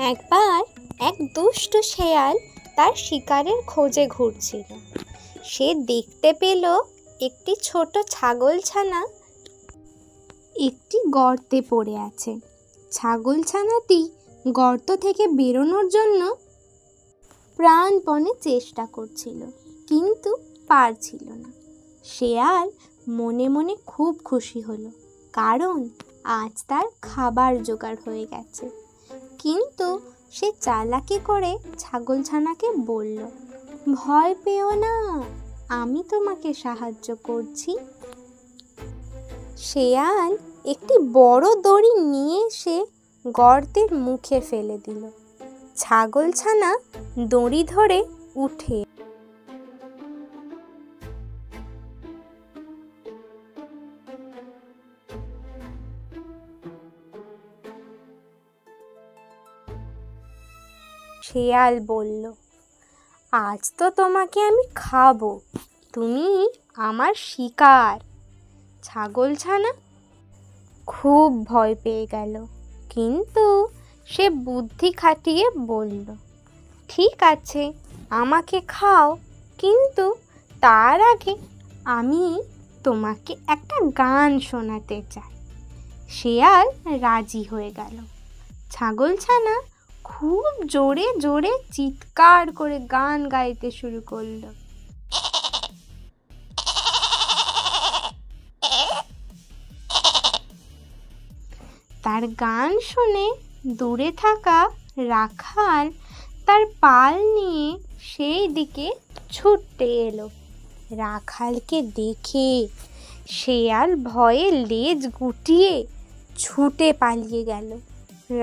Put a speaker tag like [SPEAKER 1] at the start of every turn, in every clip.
[SPEAKER 1] একবার এক দুষ্ট শেয়াল তার শিকারের খোঁজে ঘুরছিল। সে দেখতে পেল একটি ছোট ছাগলছানা একটি গর্তে পড়ে আছে। ছাগলছানাটি গর্ত থেকে বেরোনোর জন্য প্রাণপণে চেষ্টা করছিল, কিন্তু পারছিল না। শেয়াল মনে মনে খুব খুশি হলো, কারণ আজ তার খাবার জোগাড় হয়ে গেছে। কিন্তু সে চালাকি করে ছাগলছানাকে বলল, ভয় পেও না, আমি তোমাকে সাহায্য করছি। শেয়াল একটি বড় দড়ি নিয়ে এসে গর্তের মুখে ফেলে দিল। ছাগলছানা দড়ি ধরে উঠে শেয়াল বলল, আজ তো তোমাকে আমি খাবো, তুমি আমার শিকার। ছাগলছানা খুব ভয় পেয়ে গেল, কিন্তু সে বুদ্ধি খাটিয়ে বলল, ঠিক আছে, আমাকে খাও, কিন্তু তার আগে আমি তোমাকে একটা গান শোনাতে চাই। শেয়াল রাজি হয়ে গেল। ছাগলছানা খুব জোরে জোরে চিৎকার করে গান গাইতে শুরু করলো। তার গান শুনে দূরে থাকা রাখাল তার পাল নিয়ে সেই দিকে ছুটতে এলো। রাখালকে দেখে শেয়াল ভয়ে লেজ গুটিয়ে ছুটে পালিয়ে গেল।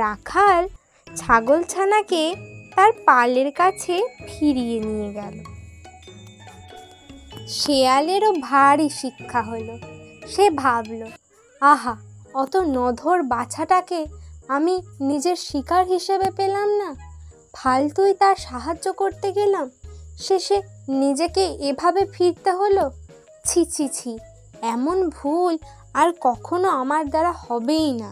[SPEAKER 1] রাখাল ছাগলছানাকে তার পালের কাছে ফিরিয়ে নিয়ে গেল। শেয়ালেরও ভারী শিক্ষা হলো। সে ভাবল, আহা, অত নধর বাছাটাকে আমি নিজের শিকার হিসেবে পেলাম না, ফালতুই তার সাহায্য করতে গেলাম, শেষে নিজেকে এভাবে ফিরতে হলো। ছি ছি ছি, এমন ভুল আর কখনো আমার দ্বারা হবেই না।